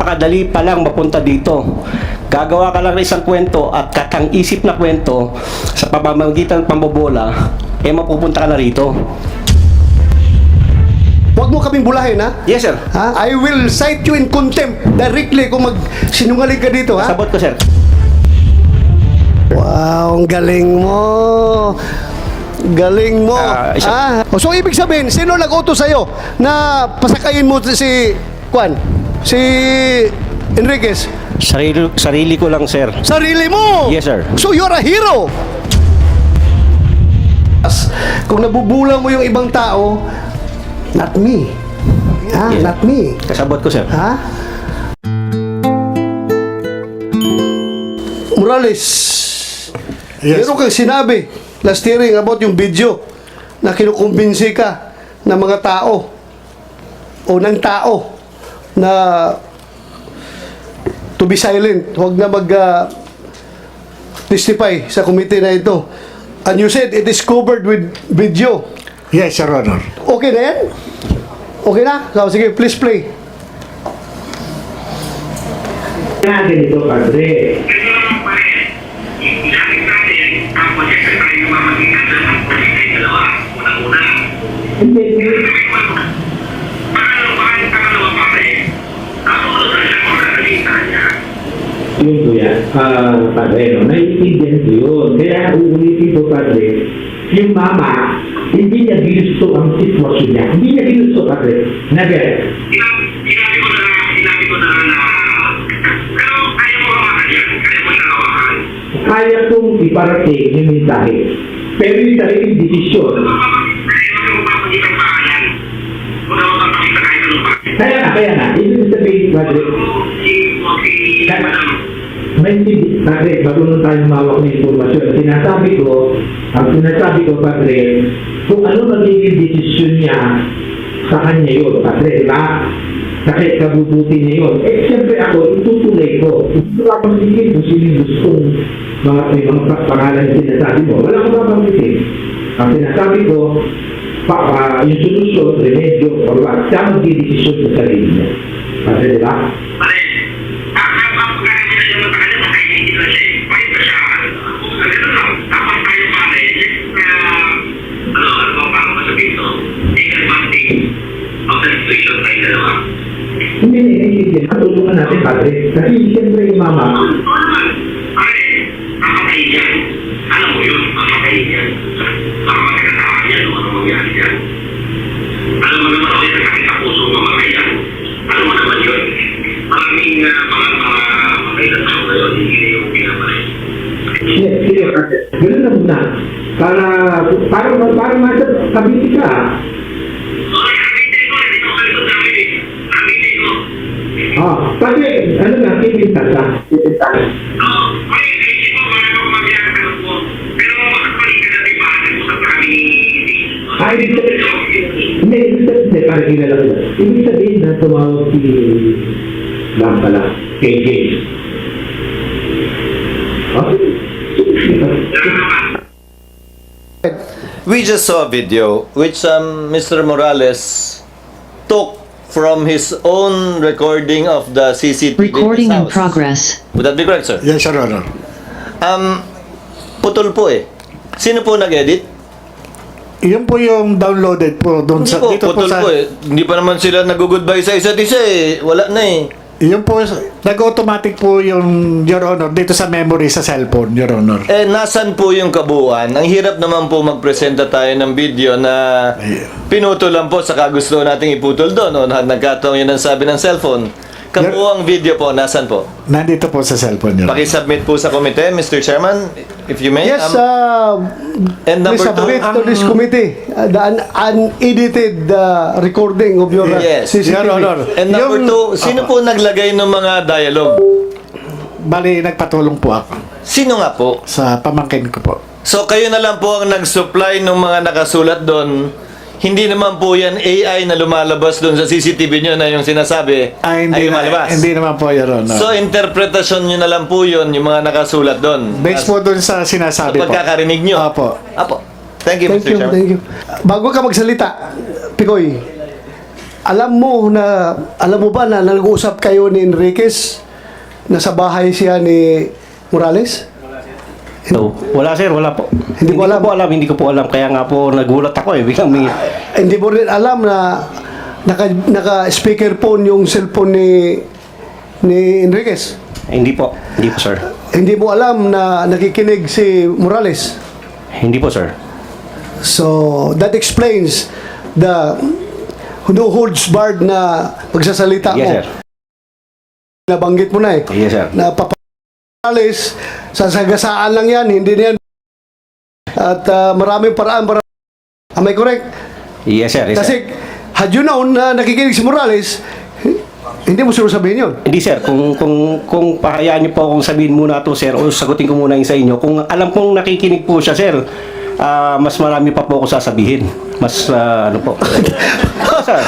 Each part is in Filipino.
napakadali pa lang mapunta dito. Gagawa ka lang ng isang kwento at katang-isip na kwento sa pamamagitan ng pambobola, mapupunta ka na rito. Huwag mo kaming bulahin, ha? Yes, sir. Ha? I will cite you in contempt directly kung sinungaling ka dito, ha? Sabot ko, sir. Wow, ang galing mo. Galing mo. So, ibig sabihin, sino nag-utos sa'yo na pasakayin mo si si Enriquez? Sarili ko lang, sir. Sarili mo! Yes, sir. So, you're a hero! Kung nabubulang mo yung ibang tao, not me. Ha? Yes. Not me. Kasabot ko, sir. Ha? Morales, Yes. meron kang sinabi last hearing about yung video na kinukumbinsi ka ng mga tao o ng tao na to be silent, huwag na testify sa committee na ito. And you said it is covered with video. Yes, Your Honor. Okay na yan? Okay na? So, sige, please play. Kaya ganito, Padre. Hindi. Yun po yan, Padre, no? Naiintindihan ko yun. Kaya uulitin ko, Padre, yung mama, hindi niya ginusto ang sitwasyon niya. Hindi niya ginusto, Padre. Never. Sinabi ko na pero ayaw mo hawakan yan. Kaya mo hawakan. Kaya kong iparating yung mensahe. Pero yung sariling desisyon. Kaya na. Ibig sabihin, Padre. May Padre, bago nung tayo mawak ng informasyon, ang sinasabi ko, Padre, kung ano magiging desisyon niya sa kanya yun, Padre, diba? Kahit kabubuti niya yun. Siyempre ako, itutuloy ko. Ito ako magiging kung sino gustong mga pangalan na sinasabi mo. Wala akong mapangitin. Ang sinasabi ko, yung solusyon, remedyo, or what, siya magdidesisyon sa sarili niya. Padre, diba? Hindi naiintindihan. Matulungan natin, Padre. Kasi siyempre yung mama. Alam mo yun, makakain yan. Baka magkakasawa yan o ano mangyari yan. Alam mo naman ako yung sakit sa puso mamamayan. Alam mo naman yun. Maraming mga makailan tao na yun, hindi yung pinapalay. Sige, Padre. Ganun na muna. Para makabiti ka. Padre, ano na, pipintas na. Ibig sabihin, para kilala ko. Ibig sabihin na tumawag si Lampala, KJ. We just saw a video which Mr. Morales took from his own recording of the CCTV Recording in in his house. progress. Would that be correct, sir? Yes, Your Honor. Putol po eh. Sino po nag-edit? Yun po yung downloaded po doon Hindi sa po, dito po putol sa po eh. Hindi pa naman sila nag-goodbye sa isa't isa eh. Wala na eh. yun po nag-automatic po yung Your Honor dito sa memory sa cellphone, Your Honor. Eh, nasan po yung kabuuan? Ang hirap naman po magpresenta tayo ng video na pinutol lang po sa kagusto nating iputol doon. O nagkataon yun ang sabi ng cellphone. Kabuuang video po, nasan po? Nandito po sa cellphone, Your Honor. Pakisubmit po sa komite, Mr. Chairman, if you may. Yes, and please number submit two, to this committee the unedited recording of your Yes, CCTV. Your Honor. and number two, sino po naglagay ng mga dialogue? Bali, nagpatulong po ako Sino nga po? sa pamangkin ko po. So kayo na lang po ang nag-supply ng mga nakasulat doon. Hindi naman po yan AI na lumalabas doon sa CCTV nyo na yung sinasabi ay lumalabas. Hindi naman po, Your Honor. So interpretasyon nyo na lang po yun, yung mga nakasulat doon. Based po doon sa sinasabi Sa po. pagkakarinig nyo. Opo. Apo. Thank you, Thank Mr. you, Chairman. thank you. Bago ka magsalita, Pikoy, alam mo ba na nag-uusap kayo ni Enriquez na sa bahay siya ni Morales? No, wala sir, wala po. Hindi mo alam? Hindi ko po alam. Kaya nga po nagulat ako eh. Biglang may... Hindi mo rin alam na naka-speakerphone yung cellphone ni Enriquez? Hindi po sir. Hindi mo alam na nakikinig si Morales? Hindi po sir. So, that explains the no holds barred na pagsasalita mo. Yes sir. Nabanggit mo na eh. Yes sir. Na Morales, sasagasaan lang yan, hindi na yan. At maraming paraan para... Am I correct? Yes sir. Yes, Kasi, sir. had you known na nakikinig si Morales, hindi mo sure sabihin yun. Hindi sir, kung pahayaan niyo po akong sabihin muna to sir o sagutin ko muna yung sa inyo. Kung alam kong nakikinig po siya sir, mas marami pa po ako sasabihin. Mas ano po. Sir.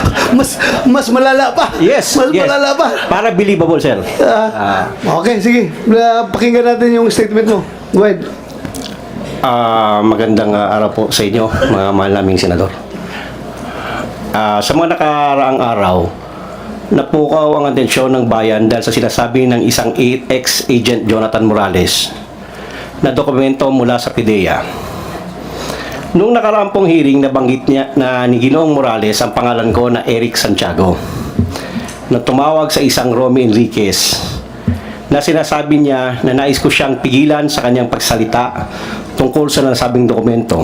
Mas malala pa. Yes. Mas yes. malala pa. Para believable sir. Okay, sige. Pakinggan natin yung statement mo. Go ahead. Magandang araw po sa inyo, mga mahal naming senador. Sa mga nakaraang araw, napukaw ang atensyon ng bayan dahil sa sinasabi ng isang ex-agent Jonathan Morales na dokumento mula sa PIDEA. Noong nakaraang pong hearing, nabanggit niya na ni Ginoong Morales ang pangalan ko na Eric Santiago na tumawag sa isang Romy Enriquez na sinasabi niya na nais ko siyang pigilan sa kanyang pagsalita tungkol sa nasabing dokumento.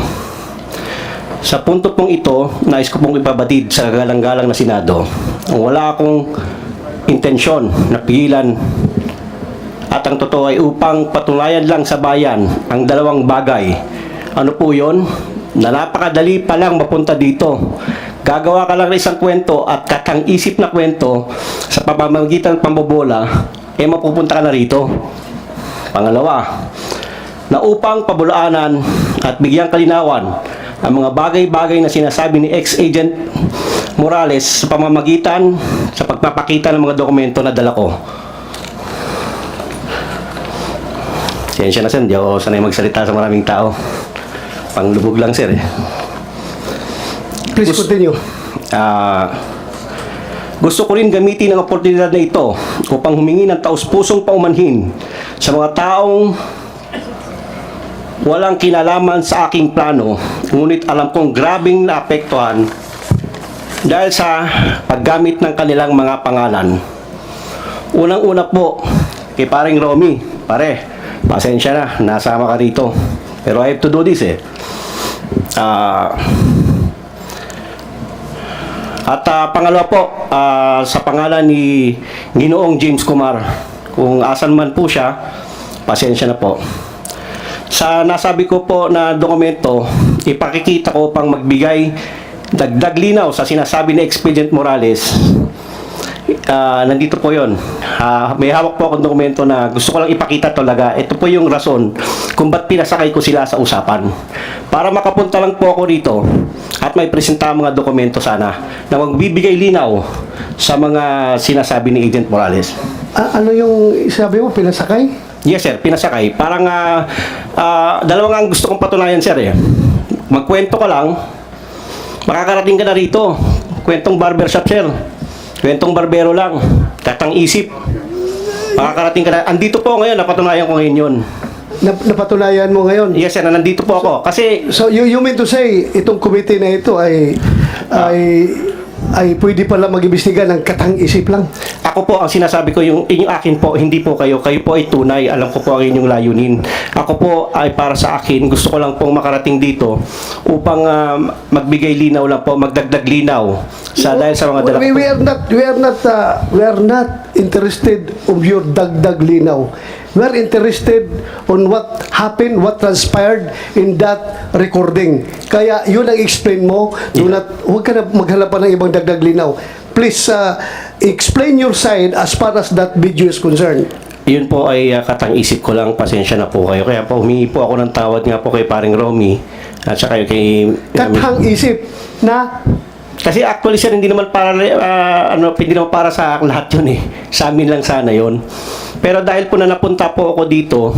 Sa punto pong ito, nais ko pong ipabatid sa galang-galang na Senado ang wala akong intensyon na pigilan at ang totoo ay upang patunayan lang sa bayan ang dalawang bagay. Ano po yun? Na napakadali pa lang mapunta dito. Gagawa ka lang ng isang kwento at katang-isip na kwento sa pamamagitan ng pambobola, mapupunta ka na rito. Pangalawa, na upang pabulaanan at bigyang kalinawan ang mga bagay-bagay na sinasabi ni ex-agent Morales sa pamamagitan sa pagpapakita ng mga dokumento na dala ko. Siyensya na sir, hindi ako sanay magsalita sa maraming tao. Panglubog lang sir eh. Please continue. Gusto ko rin gamitin ang oportunidad na ito upang humingi ng taus-pusong paumanhin sa mga taong walang kinalaman sa aking plano, ngunit alam kong grabing naapektuhan dahil sa paggamit ng kanilang mga pangalan. Unang-una po, kay paring Romy, pare, pasensya na, nasama ka rito. Pero I have to do this eh. Pangalawa po, sa pangalan ni Ginoong James Kumar, kung asan man po siya, pasensya na po. Sa nasabi ko po na dokumento, ipakikita ko pang magbigay dagdag linaw sa sinasabi ni Expedient Morales. Nandito po yon. May hawak po akong dokumento na gusto ko lang ipakita talaga. Ito po yung rason kung ba't pinasakay ko sila sa usapan. Para makapunta lang po ako rito at may presenta mga dokumento sana na magbibigay linaw sa mga sinasabi ni Agent Morales. Ano yung sabi mo, pinasakay? Yes sir, pinasakay. Parang dalawang ang gusto kong patunayan sir eh. Magkwento ka lang, makakarating ka na rito. Kwentong barbershop sir. Kwentong barbero lang. Katang isip. Makakarating ka na. Andito po ngayon, napatunayan ko ngayon yun. Napatunayan mo ngayon? Yes sir, nandito po ako. Kasi... So you mean to say, itong committee na ito ay pwede pala mag-imbestiga ng katang-isip lang? Ako po, ang sinasabi ko, yung akin po, hindi po kayo. Kayo po ay tunay. Alam ko po ang inyong layunin. Ako po ay para sa akin, gusto ko lang pong makarating dito upang magbigay linaw lang po, magdagdag linaw sa dahil sa mga dala ko. We are not interested of your dagdag linaw. We are interested on what happened, what transpired in that recording. Kaya yun ang explain mo. Huwag ka na maghanap pa ng ibang dagdag linaw. Please explain your side as far as that video is concerned. Yun po ay katang-isip ko lang. Pasensya na po kayo. Kaya po humingi po ako ng tawad nga po kay paring Romy at saka kay... Katang-isip na... Kasi actually sir, hindi naman para hindi naman para sa lahat yun eh. Sa amin lang sana yun. Pero dahil po na napunta po ako dito,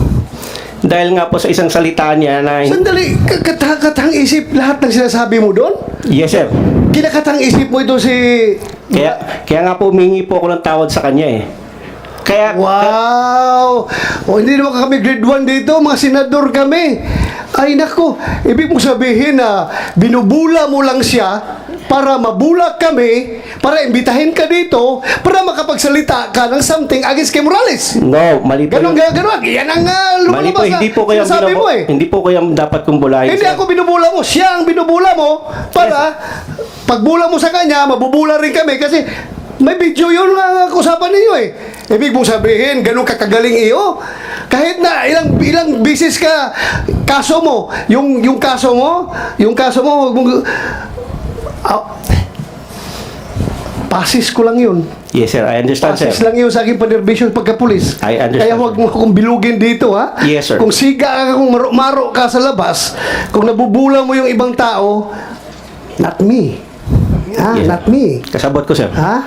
dahil nga po sa isang salita niya na... Sandali, katang-isip lahat ng sinasabi mo doon? Yes sir. Kinakatang-isip mo ito si Kaya nga po humingi po ako ng tawad sa kanya eh. Kaya, Wow! O hindi naman kami grade 1 dito, mga senador kami. Ay nako, ibig mong sabihin na binubula mo lang siya para mabula kami, para imbitahin ka dito, para makapagsalita ka ng something against kay Morales. no, mali po Ganon, yung- ganon. Yan ang Mali po, lumalabas hindi po kayo sinasabi mo eh. hindi po kayo dapat kong bulayin. Hindi sir. ako binubula mo, siya ang binubula mo para pagbula mo sa kanya, mabubula rin kami kasi may video yun nga usapan ninyo eh. Ibig mong sabihin, ganun kakagaling iyo. Kahit na ilang bisis ka kaso mo, yung kaso mo, wag mong pasis ko lang yun. Yes sir, I understand sir. Pasis lang yun sa aking panerbisyon pagkapulis. I understand, Kaya huwag mo akong bilugin dito, ha? Yes, sir. Kung siga ka, kung maro ka sa labas, kung nabubula mo yung ibang tao, not me. Ha? Yes. Not me. Kasabot ko sir. Ha?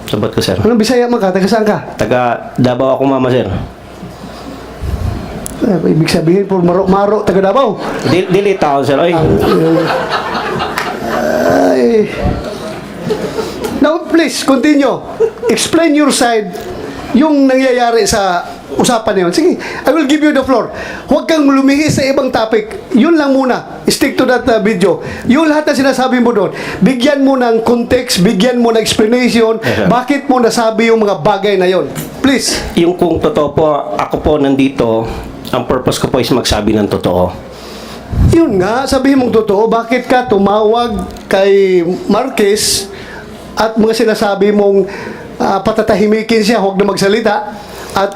Kasabot ko sir. Anong Bisaya man ka? Taga saan ka? Taga Davao ako mama sir. Ibig sabihin, puro maro, taga Davao. Dili tao sir. Ay, Ay. Now, please, continue. Explain your side yung nangyayari sa usapan na yun. Sige, I will give you the floor. Huwag kang lumihis sa ibang topic. Yun lang muna. Stick to that video. Yung lahat na sinasabi mo doon, bigyan mo ng context, bigyan mo ng explanation, Yes, sir. bakit mo nasabi yung mga bagay na yon. Please. yung kung totoo po, ako po nandito, ang purpose ko po is magsabi ng totoo. Yun nga, sabihin mong totoo, bakit ka tumawag kay Marquez at mga sinasabi mong patatahimikin siya, huwag na magsalita, at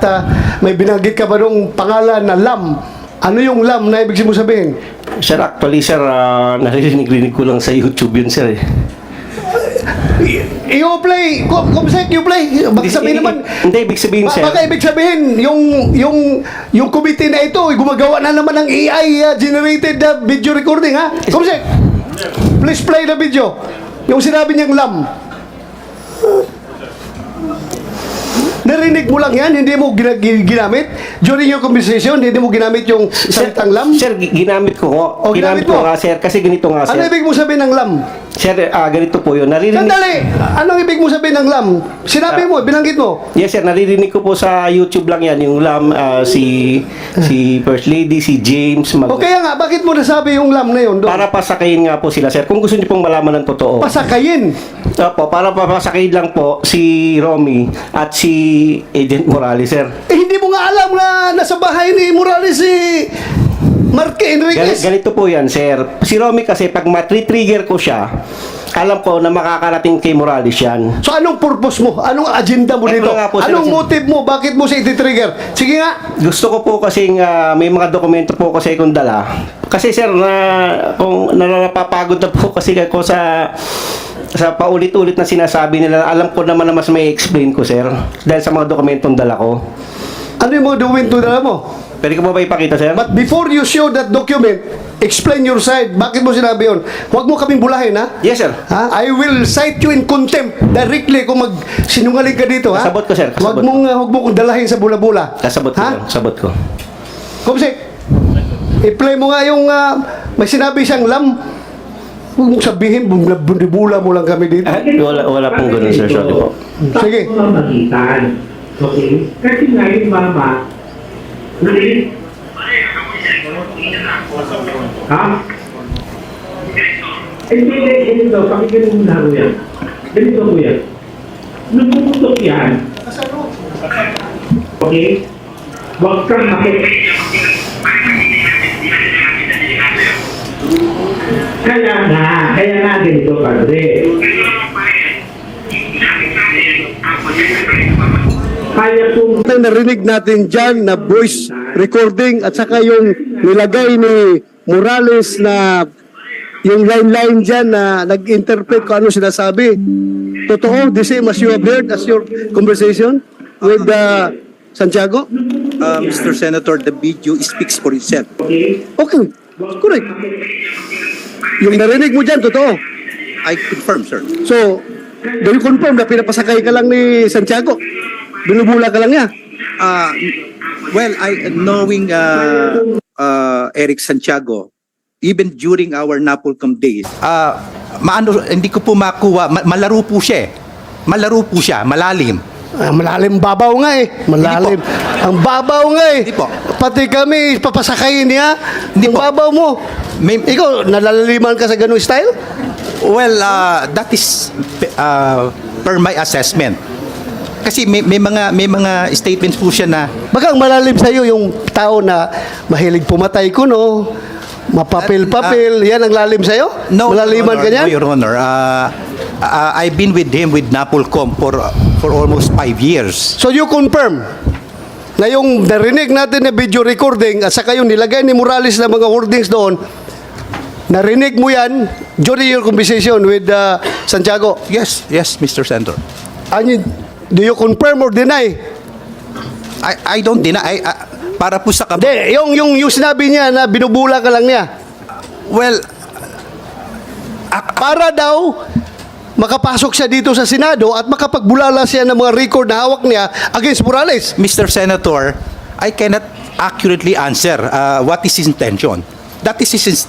may binanggit ka ba nung pangalan na Lam? Ano yung Lam na ibig mo sabihin? Sir, actually sir, narinig ko lang sa YouTube yun sir eh. You play, kumsek, you play. Baka sabihin naman, Hindi, ibig sabihin sir. baka ibig sabihin, yung committee na ito, gumagawa na naman ng AI generated video recording, ha? Kumsek, please play the video. Yung sinabi niyang Lam. Narinig mo lang yan, hindi mo ginamit. During your conversation, hindi mo ginamit yung salitang Lam. Sir, ginamit ko nga. O, ginamit Ginamit ko mo? nga sir, kasi ganito nga Ano sir. ibig mo sabihin ng Lam? Sir, ganito po yun. Sandali! Anong ibig mo sabihin ng Lam? Sinabi mo, binanggit mo. Yes sir, naririnig ko po sa YouTube lang yan, yung Lam, si First Lady, si James. O kaya nga, bakit mo nasabi yung Lam na yun doon? Para pasakayin nga po sila sir. Kung gusto niyo pong malaman ng totoo. Pasakayin. Opo, para papasakayin lang po si Romy at si Agent Morales sir. Hindi mo nga alam na nasa bahay ni Morales si Marque Enriquez. Ganito po yan, sir. Si Romy kasi, pag matri-trigger ko siya, alam ko na makakarating kay Morales yan. So anong purpose mo? Anong agenda mo Eto dito? nga po, sir, Anong sir. motive mo? Bakit mo siya iti-trigger? Sige nga. Gusto ko po kasi may mga dokumento po kasi kung dala. Kasi sir, kung napapagod na po kasi ako sa paulit-ulit na sinasabi nila, alam ko naman na mas may explain ko, sir. Dahil sa mga dokumentong dala ko. Ano yung mga dokumento na mo? Pwede ko ba ipakita, sir? But before you show that document, explain your side. Bakit mo sinabi yun? Huwag mo kaming bulahin, ha? Yes, sir. Ha? I will cite you in contempt directly kung sinungaling ka dito, ha? Kasabot ko, sir. Kasabot Huwag mo kong dalahin sa bula-bula. Kasabot ko, ha? sir. Kasabot ko. Kumsik, i-play mo nga yung may sinabi siyang Lam. Huwag mong sabihin, bula mo lang kami dito. Wala pong ganun, sir. Sorry po. Sige. Sa pamamagitan. Okay? Kasi nga yung mama, ha? Hindi, pakinggan mo muna ko yan. Ganito ko yan. Nung pumutok yan, okay? Huwag kang Kaya nga ganito, padre. Kaya kung Narinig natin dyan na voice recording at saka yung nilagay ni Morales na yung line-line dyan na nag-interpret kung ano sinasabi. Totoo, the same as you have heard as your conversation with Santiago? Mr. Senator, the video speaks for itself. Okay, correct. Yung narinig mo dyan, totoo. I confirm, sir. So, do you confirm na pinapasakay ka lang ni Santiago? Binubula ka lang niya? Well, knowing Eric Santiago, even during our NAPOLCOM days, hindi ko po makuha, malaro po siya eh. Malaro po siya, malalim. Malalim babaw nga eh. Malalim. Ang babaw nga eh. Hindi po. Pati kami, papasakayin niya. Hindi Ang po. babaw mo. Ikaw, nalalaliman ka sa ganung style? Well, that is per my assessment. Kasi may mga statements po siya na Baka ang malalim sa'yo yung tao na mahilig pumatay kuno, mapapil-papil, yan ang lalim sa'yo? Malaliman ka niyan? No, Your Honor. I've been with him with Napolcom for almost 5 years. So you confirm na yung narinig natin na video recording at saka yung nilagay ni Morales na mga wordings doon, narinig mo yan during your conversation with Santiago. Yes, Mr. Senator. Do you confirm or deny? I don't deny. Para po sa Hindi, yung sinabi niya na binubula ka lang niya. Well, Para daw makapasok siya dito sa Senado at makapagbulala siya ng mga record na hawak niya against Morales. Mr. Senator, I cannot accurately answer what is his intention. That is his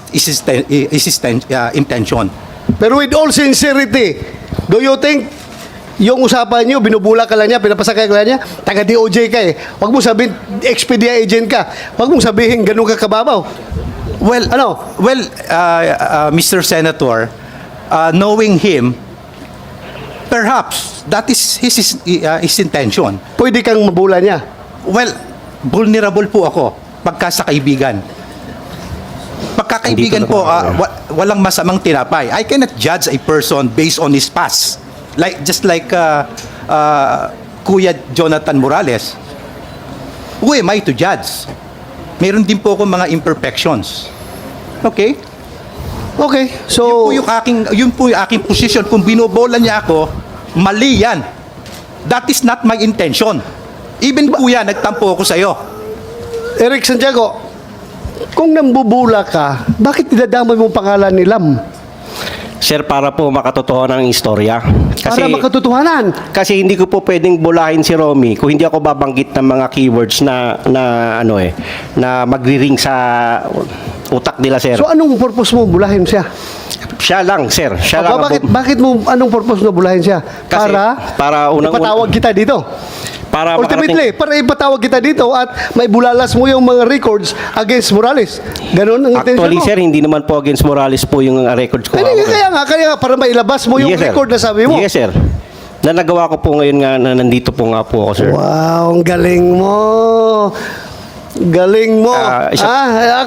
intention. Pero with all sincerity, do you think yung usapan niyo, binubula ka lang niya, pinapasakay ka lang niya, taga DOJ ka eh. Huwag mo sabihin, Expedia agent ka. Huwag mong sabihin, ganun ka kababaw. Well, Ano? Well, Mr. Senator, knowing him, perhaps that is his intention. Pwede kang mabula niya. Well, vulnerable po ako pagka sa kaibigan. Pagkakaibigan Hindi po, ko naman, walang masamang tinapay. I cannot judge a person based on his past. Just like Kuya Jonathan Morales. Who am I to judge? Meron din po akong mga imperfections. Okay? Okay, so... Yun po yung aking position. Kung binobola niya ako, mali yan. That is not my intention. Even po yan, nagtampo ako sa'yo. Eric Santiago, kung nambubula ka, bakit dinadamay mo pangalan ni Lam? Sir, para po makatotohanan ang istorya. Para makatotohanan. Kasi hindi ko po pwedeng bulahin si Romy kung hindi ako babanggit ng mga keywords na magri-ring sa utak nila, sir. So anong purpose mo bulahin siya? Siya lang, sir. Siya lang. Bakit mo, anong purpose mo bulahin siya? Kasi para ipatawag kita dito. para Ultimately, para ipatawag kita dito at may bulalas mo yung mga records against Morales. Ganon ang intention Actually, mo. sir, hindi naman po against Morales po yung records ko. Kaya nga, para mailabas mo yung Yes, sir. record na sabi mo. Yes, sir. Na nagawa ko po ngayon nga na nandito po nga po ako, sir. Wow, ang galing mo. Galing mo.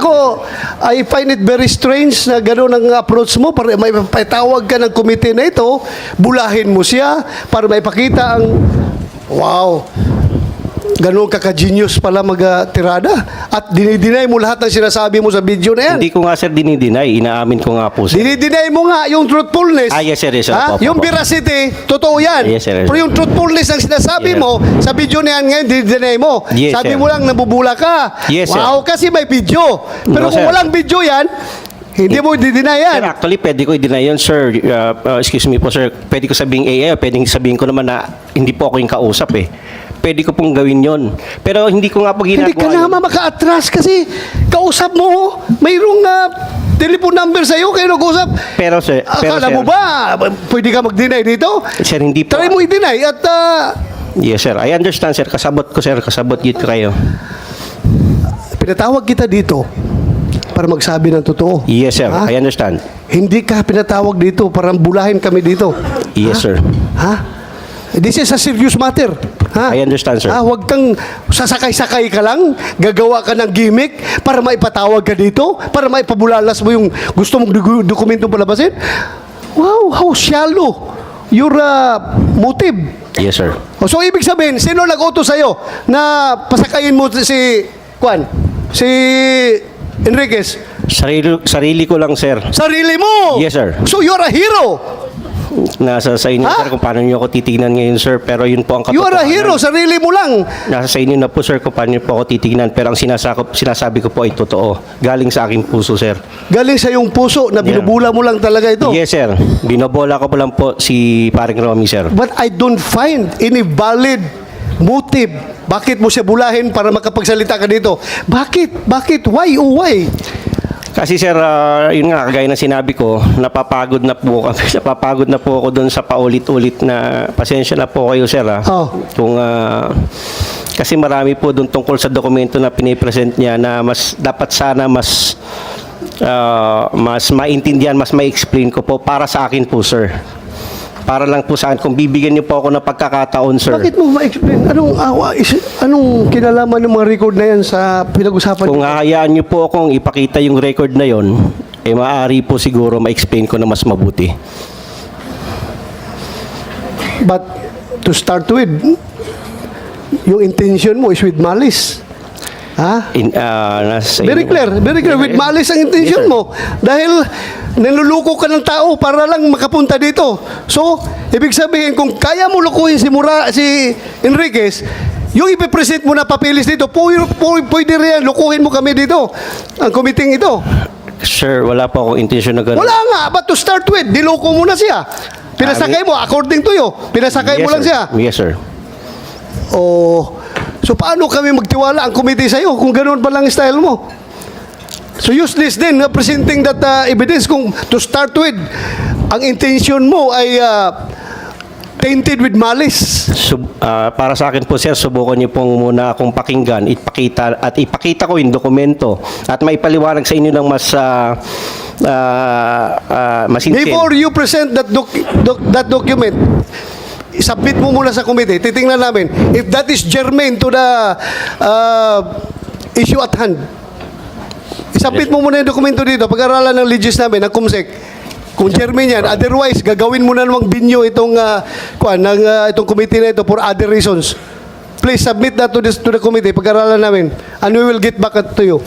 Ako, I find it very strange na gano'n ang approach mo para may patawag ka ng komite na ito, bulahin mo siya para maipakita ang wow. Ganun kaka-genius pala mag-tirada. At dinideny mo lahat ng sinasabi mo sa video na yan. Hindi ko nga, sir, dinideny. Inaamin ko nga po, sir. Dinideny mo nga yung truthfulness. Yes, sir. Yes, sir. Ha? Opo, Yung opo. veracity, totoo yan. Yes, sir. Pero yung truthfulness ang sinasabi Yes. mo sa video na yan ngayon, dinideny mo. Yes, Sabi sir. mo lang, nabubula ka. Yes, sir. Wow, kasi may video. Pero No, kung sir. walang video yan, hindi mo dideny yan. Sir, actually, pwede ko i-deny yun, sir. Excuse me po, sir. Pwede ko sabihin AI, pwedeng sabihin ko naman na hindi po ako yung kausap eh. Pwede ko pong gawin yon. Pero hindi ko nga po ginagawa Hindi ka yun. naman maka-atras kasi kausap mo, mayroong telephone number sa'yo, kayo nag-usap. Pero, sir, Akala mo ba, pwede ka mag-deny dito? Sir, hindi po. Try mo i-deny at Yes, sir. I understand, sir. Kasabot ko, sir. Kasabot yun kayo. pinatawag kita dito para magsabi ng totoo. Yes, sir. Ha? I understand. Hindi ka pinatawag dito para bulahin kami dito. Yes, sir. Ha? This is a serious matter. Ha? I understand, sir. Huwag kang sasakay-sakay ka lang, gagawa ka ng gimmick para maipatawag ka dito, para maipabulalas mo yung gusto mong dokumento palabasin. Wow, how shallow your motive. Yes, sir. So, ibig sabihin, sino nag-utos sa'yo na pasakayin mo si Enriquez? Sarili ko lang, sir. Sarili mo! Yes, sir. So, you're a hero! Nasa sa inyo, Ha? sir, kung paano nyo ako titignan ngayon, sir. Pero yun po ang You katotohanan. are a hero, sarili mo lang. Nasa sa inyo na po, sir, kung paano nyo po ako titignan. Pero ang sinasabi ko po ay totoo. Galing sa aking puso, sir. Galing sa iyong puso na binubula mo lang talaga ito. Yes, sir. Binobola ko po lang po si paring Romy, sir. But I don't find any valid motive. Bakit mo siya bulahin para makapagsalita ka dito? Bakit? Bakit? Why? Oh, why? Kasi sir, yun nga, kagaya ng sinabi ko, napapagod na po kami. Napapagod na po ako doon sa paulit-ulit na, pasensya na po kayo sir. Oh. Kung, kasi marami po doon tungkol sa dokumento na pinipresent niya na mas, dapat sana mas maintindihan, mas ma-explain ko po para sa akin po sir. Para lang po sa akin, kung bibigyan niyo po ako ng pagkakataon sir. Bakit mo ma-explain? Anong kinalaman ng mga record na yan sa pinag-usapan? Kung hahayaan niyo po akong ipakita yung record na yon, maaari po siguro ma-explain ko na mas mabuti. But to start with, yung intention mo is with malice. Ha? Very clear, with malice ang intention Yes, sir. mo. Dahil niluluko ka ng tao para lang makapunta dito. So, ibig sabihin, kung kaya mo lukuhin si Enriquez, yung ipipresent mo na papilis dito, pwede rin, lukuhin mo kami dito, ang committee ito. Sir, wala po akong intention na gano'n. Wala nga, but to start with, diloko mo na siya. Pinasakay mo, according to you, pinasakay mo lang siya. Yes, sir. Oh, so paano kami magtiwala ang committee sa'yo kung ganoon pa lang style mo? So useless din presenting that evidence kung to start with, ang intention mo ay tainted with malice. Para sa akin po, sir, subukan niyo pong muna akong pakinggan, ipakita ko yung dokumento at maipaliwanag sa inyo ng mas intent. Before you present that document, submit mo muna sa committee. Titingnan namin if that is germane to the issue at hand. Isubmit mo muna yung dokumento dito, pag-aralan ng legis namin, ng COMSEC, kung germane yan. Otherwise, gagawin mo na namang binyo itong itong committee na ito for other reasons. Please submit that to the committee, pag-aralan namin, and we will get back to you.